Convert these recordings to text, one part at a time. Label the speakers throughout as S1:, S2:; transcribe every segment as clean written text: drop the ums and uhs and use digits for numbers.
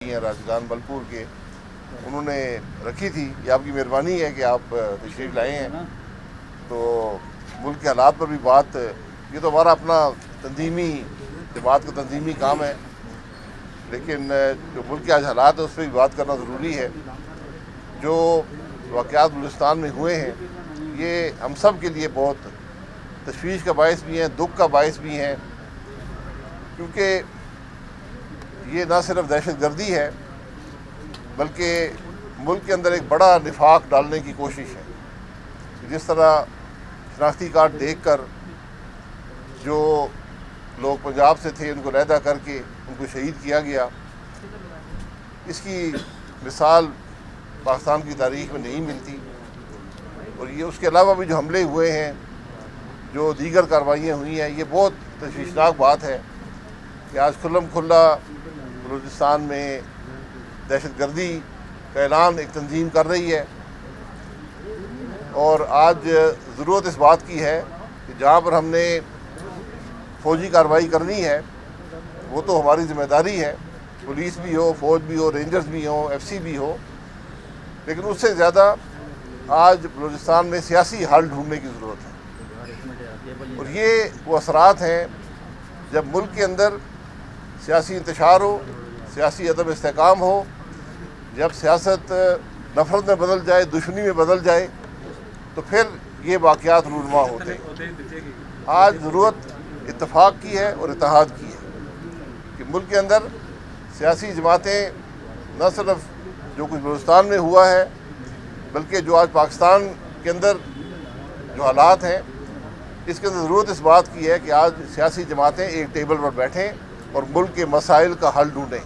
S1: ہیں راشدان بلپور کے، انہوں نے رکھی تھی۔ یہ آپ کی مہربانی ہے کہ آپ تشریف لائے ہیں، تو ملک کے حالات پر بھی بات، یہ تو ہمارا اپنا تنظیمی جماعت کا تنظیمی کام ہے، لیکن جو ملک کے آج حالات ہیں اس پہ بھی بات کرنا ضروری ہے۔ جو واقعات بلوچستان میں ہوئے ہیں یہ ہم سب کے لیے بہت تشویش کا باعث بھی ہیں، دکھ کا باعث بھی ہیں، کیونکہ یہ نہ صرف دہشت گردی ہے بلکہ ملک کے اندر ایک بڑا نفاق ڈالنے کی کوشش ہے۔ جس طرح شناختی کارڈ دیکھ کر جو لوگ پنجاب سے تھے ان کو علیحدہ کر کے ان کو شہید کیا گیا، اس کی مثال پاکستان کی تاریخ میں نہیں ملتی۔ اور یہ اس کے علاوہ بھی جو حملے ہوئے ہیں، جو دیگر کارروائیاں ہوئی ہیں، یہ بہت تشویشناک بات ہے کہ آج کھلم کھلا بلوچستان میں دہشت گردی کا اعلان ایک تنظیم کر رہی ہے، اور آج ضرورت اس بات کی ہے کہ جہاں پر ہم نے فوجی کارروائی کرنی ہے وہ تو ہماری ذمہ داری ہے، پولیس بھی ہو، فوج بھی ہو، رینجرز بھی ہوں، ایف سی بھی ہو، لیکن اس سے زیادہ آج بلوچستان میں سیاسی حل ڈھونڈنے کی ضرورت ہے۔ اور یہ وہ اثرات ہیں جب ملک کے اندر سیاسی انتشار ہو، سیاسی عدم استحکام ہو، جب سیاست نفرت میں بدل جائے، دشمنی میں بدل جائے، تو پھر یہ واقعات رونما ہوتے ہیں۔ آج ضرورت اتفاق کی ہے اور اتحاد کی ہے کہ ملک کے اندر سیاسی جماعتیں نہ صرف جو کچھ بلوچستان میں ہوا ہے بلکہ جو آج پاکستان کے اندر جو حالات ہیں اس کے اندر ضرورت اس بات کی ہے کہ آج سیاسی جماعتیں ایک ٹیبل پر بیٹھیں اور ملک کے مسائل کا حل ڈھونڈیں۔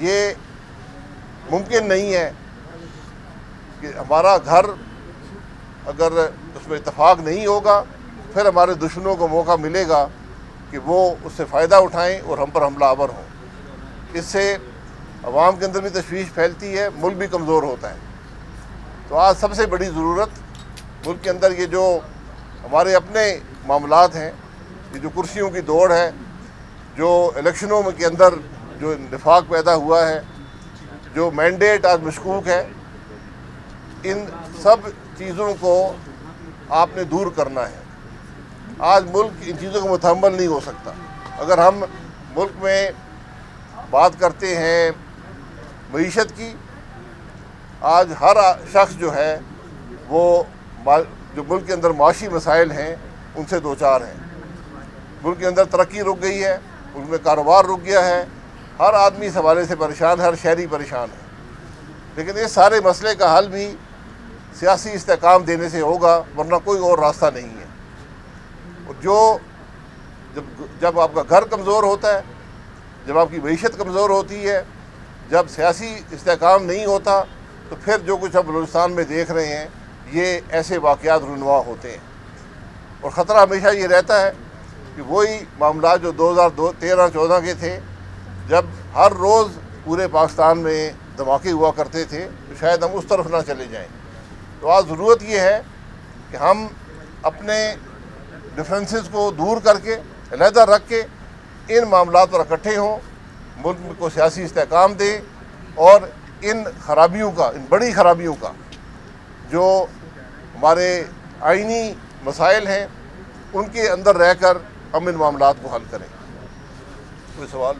S1: یہ ممکن نہیں ہے کہ ہمارا گھر اگر اس میں اتفاق نہیں ہوگا پھر ہمارے دشمنوں کو موقع ملے گا کہ وہ اس سے فائدہ اٹھائیں اور ہم پر حملہ آور ہوں۔ اس سے عوام کے اندر بھی تشویش پھیلتی ہے، ملک بھی کمزور ہوتا ہے۔ تو آج سب سے بڑی ضرورت ملک کے اندر یہ جو ہمارے اپنے معاملات ہیں، یہ جو کرسیوں کی دوڑ ہے، جو الیکشنوں کے اندر جو نفاق پیدا ہوا ہے، جو مینڈیٹ آج مشکوک ہے، ان سب چیزوں کو آپ نے دور کرنا ہے۔ آج ملک ان چیزوں کو متحمل نہیں ہو سکتا۔ اگر ہم ملک میں بات کرتے ہیں معیشت کی، آج ہر شخص جو ہے وہ جو ملک کے اندر معاشی مسائل ہیں ان سے دوچار ہیں۔ ملک کے اندر ترقی رک گئی ہے، ملک میں کاروبار رک گیا ہے، ہر آدمی اس حوالے سے پریشان، ہر شہری پریشان ہے۔ لیکن اس سارے مسئلے کا حل بھی سیاسی استحکام دینے سے ہوگا، ورنہ کوئی اور راستہ نہیں ہے۔ اور جب آپ کا گھر کمزور ہوتا ہے، جب آپ کی معیشت کمزور ہوتی ہے، جب سیاسی استحکام نہیں ہوتا، تو پھر جو کچھ ہم بلوچستان میں دیکھ رہے ہیں یہ ایسے واقعات رونما ہوتے ہیں۔ اور خطرہ ہمیشہ یہ رہتا ہے کہ وہی معاملات جو 2013-14 کے تھے، جب ہر روز پورے پاکستان میں دھماکے ہوا کرتے تھے، تو شاید ہم اس طرف نہ چلے جائیں۔ تو آج ضرورت یہ ہے کہ ہم اپنے ڈفرینسز کو دور کر کے، علیحدہ رکھ کے ان معاملات پر اکٹھے ہوں، ملک کو سیاسی استحکام دیں، اور ان خرابیوں کا، ان بڑی خرابیوں کا جو ہمارے آئینی مسائل ہیں ان کے اندر رہ کر ہم ان معاملات کو حل کریں۔ کوئی سوال؟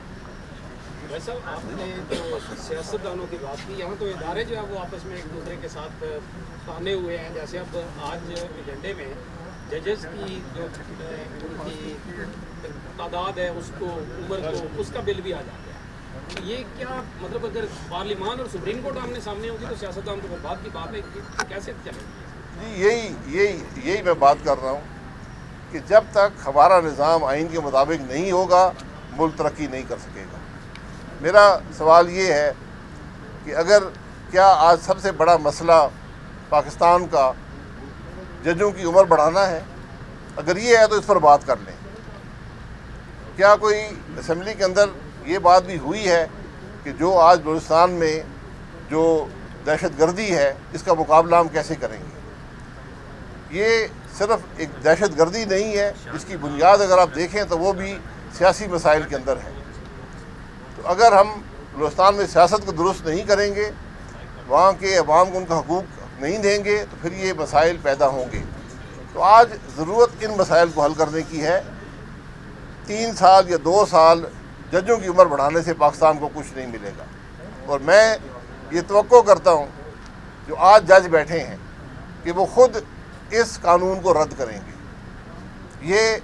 S2: ویسا آپ نے جو سیاستدانوں کی بات کی، یہاں تو ادارے جو ہیں وہ آپس میں ایک دوسرے کے ساتھ تانے ہوئے ہیں۔ جیسے اب آج ایجنڈے میں ججز کی جو ان کی تعداد ہے، اس کو عمر کو، اس کا بل بھی آ جاتا ہے۔ یہ کیا مطلب، اگر پارلیمان اور سپریم کورٹ آمنے سامنے ہوگی تو سیاستدان تو بعد کی بات ہے، کیسے چلے گی؟
S1: یہی میں بات کر رہا ہوں کہ جب تک ہمارا نظام آئین کے مطابق نہیں ہوگا ملک ترقی نہیں کر سکے گا۔ میرا سوال یہ ہے کہ کیا آج سب سے بڑا مسئلہ پاکستان کا ججوں کی عمر بڑھانا ہے؟ اگر یہ ہے تو اس پر بات کر لیں۔ کیا کوئی اسمبلی کے اندر یہ بات بھی ہوئی ہے کہ جو آج بلوچستان میں جو دہشت گردی ہے اس کا مقابلہ ہم کیسے کریں گے؟ یہ صرف ایک دہشت گردی نہیں ہے، اس کی بنیاد اگر آپ دیکھیں تو وہ بھی سیاسی مسائل کے اندر ہے۔ تو اگر ہم بلوچستان میں سیاست کو درست نہیں کریں گے، وہاں کے عوام کو ان کا حقوق نہیں دیں گے، تو پھر یہ مسائل پیدا ہوں گے۔ تو آج ضرورت ان مسائل کو حل کرنے کی ہے۔ 3 سال یا 2 سال ججوں کی عمر بڑھانے سے پاکستان کو کچھ نہیں ملے گا، اور میں یہ توقع کرتا ہوں جو آج جج بیٹھے ہیں کہ وہ خود اس قانون کو رد کریں گے۔ یہ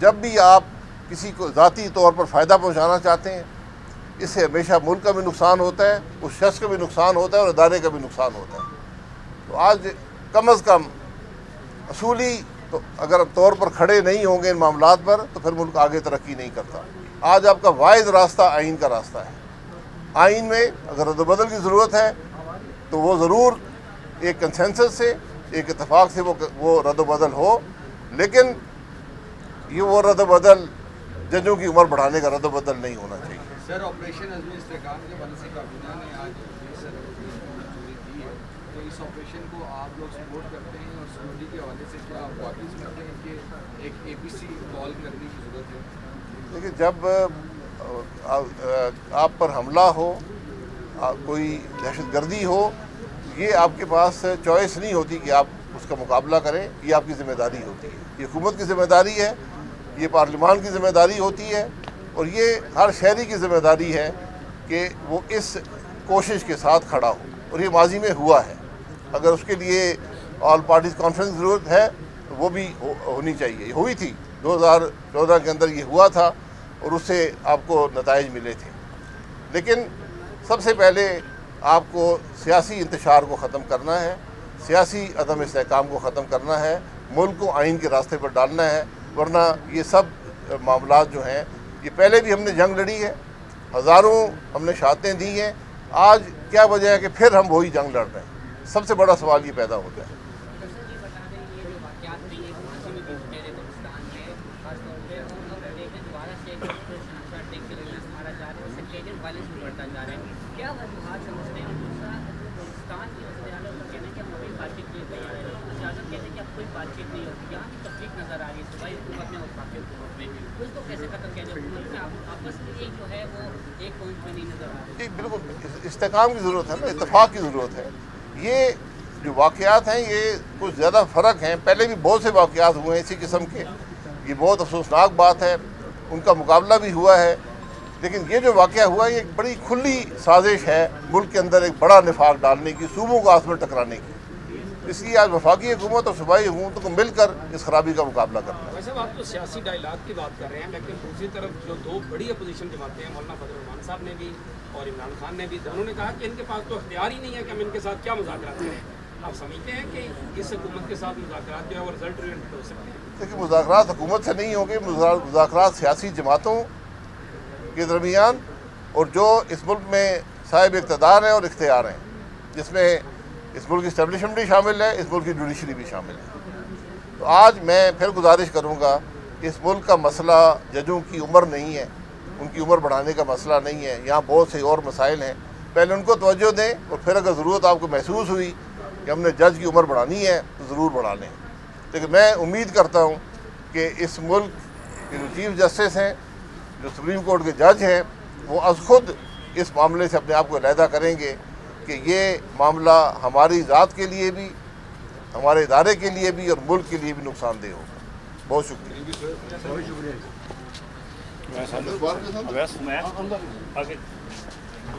S1: جب بھی آپ کسی کو ذاتی طور پر فائدہ پہنچانا چاہتے ہیں، اس سے ہمیشہ ملک کا بھی نقصان ہوتا ہے، اس شخص کا بھی نقصان ہوتا ہے اور ادارے کا بھی نقصان ہوتا ہے۔ تو آج کم از کم اصولی تو اگر طور پر کھڑے نہیں ہوں گے ان معاملات پر تو پھر ملک آگے ترقی نہیں کرتا۔ آج آپ کا واحد راستہ آئین کا راستہ ہے۔ آئین میں اگر رد و بدل کی ضرورت ہے تو وہ ضرور ایک کنسنسس سے، ایک اتفاق سے وہ رد و بدل ہو، لیکن یہ وہ رد و بدل ججوں کی عمر بڑھانے کا رد و بدل نہیں ہونا چاہیے۔
S3: سر، آپریشن عزم استحکام کے حوالے سے کابینہ نے آج منظوری دی ہے، تو اس آپریشن کو آپ لوگ سپورٹ کرتے ہیں، اور سیکورٹی کے حوالے سے کیا آپ واقعی سمجھتے ہیں کہ ایک APC کال کرنے کی ضرورت ہے؟
S1: دیکھیے، جب آپ پر حملہ ہو، کوئی دہشت گردی ہو، یہ آپ کے پاس چوائس نہیں ہوتی کہ آپ اس کا مقابلہ کریں، یہ آپ کی ذمہ داری ہوتی ہے، یہ حکومت کی ذمہ داری ہے، یہ پارلیمان کی ذمہ داری ہوتی ہے، اور یہ ہر شہری کی ذمہ داری ہے کہ وہ اس کوشش کے ساتھ کھڑا ہو، اور یہ ماضی میں ہوا ہے۔ اگر اس کے لیے آل پارٹیز کانفرنس کی ضرورت ہے تو وہ بھی ہونی چاہیے، یہ ہوئی تھی 2014 کے اندر، یہ ہوا تھا اور اس سے آپ کو نتائج ملے تھے۔ لیکن سب سے پہلے آپ کو سیاسی انتشار کو ختم کرنا ہے، سیاسی عدم استحکام کو ختم کرنا ہے، ملک کو آئین کے راستے پر ڈالنا ہے، ورنہ یہ سب معاملات جو ہیں، یہ پہلے بھی ہم نے جنگ لڑی ہے، ہزاروں ہم نے شہادتیں دی ہیں، آج کیا وجہ ہے کہ پھر ہم وہی جنگ لڑ رہے ہیں؟ سب سے بڑا سوال یہ پیدا ہوتا ہے۔ جی بالکل، استحکام کی ضرورت ہے نا، اتفاق کی ضرورت ہے۔ یہ جو واقعات ہیں یہ کچھ زیادہ فرق ہیں، پہلے بھی بہت سے واقعات ہوئے ہیں اسی قسم کے، یہ بہت افسوسناک بات ہے، ان کا مقابلہ بھی ہوا ہے، لیکن یہ جو واقعہ ہوا ہے یہ ایک بڑی کھلی سازش ہے ملک کے اندر ایک بڑا نفاق ڈالنے کی، صوبوں کو آپس میں ٹکرانے کی۔ اس لیے آج وفاقی حکومت اور صوبائی حکومتوں کو مل کر اس خرابی کا مقابلہ کرنا ہے۔
S2: ویسے آپ تو سیاسی ڈائلاگ کی بات کر رہے ہیں، لیکن دوسری طرف جو 2 بڑی اپوزیشن جماعتیں ہیں، مولانا فضل الرحمان صاحب نے بھی اور عمران خان نے بھی، دونوں نے کہا کہ ان کے پاس تو اختیار ہی نہیں ہے کہ ہم ان کے ساتھ کیا مذاکرات کریں۔ آپ سمجھتے ہیں کہ اس حکومت کے ساتھ مذاکرات جو ہے وہ رزلٹ اورینٹڈ ہو سکتے ہیں؟
S1: دیکھیے، مذاکرات حکومت سے نہیں ہوں گے، مذاکرات سیاسی جماعتوں کے درمیان، اور جو اس ملک میں صاحب اقتدار ہیں اور اختیار ہیں، جس میں اس ملک کی اسٹیبلشمنٹ بھی شامل ہے، اس ملک کی جوڈیشری بھی شامل ہے۔ تو آج میں پھر گزارش کروں گا، اس ملک کا مسئلہ ججوں کی عمر نہیں ہے، ان کی عمر بڑھانے کا مسئلہ نہیں ہے، یہاں بہت سے اور مسائل ہیں، پہلے ان کو توجہ دیں، اور پھر اگر ضرورت آپ کو محسوس ہوئی کہ ہم نے جج کی عمر بڑھانی ہے تو ضرور بڑھا لیں۔ لیکن میں امید کرتا ہوں کہ اس ملک کے جو چیف جسٹس ہیں، جو سپریم کورٹ کے جج ہیں، وہ از خود اس معاملے سے اپنے آپ کو علیحدہ کریں گے کہ یہ معاملہ ہماری ذات کے لیے بھی، ہمارے ادارے کے لیے بھی اور ملک کے لیے بھی نقصان دہ ہوگا۔ بہت شکریہ۔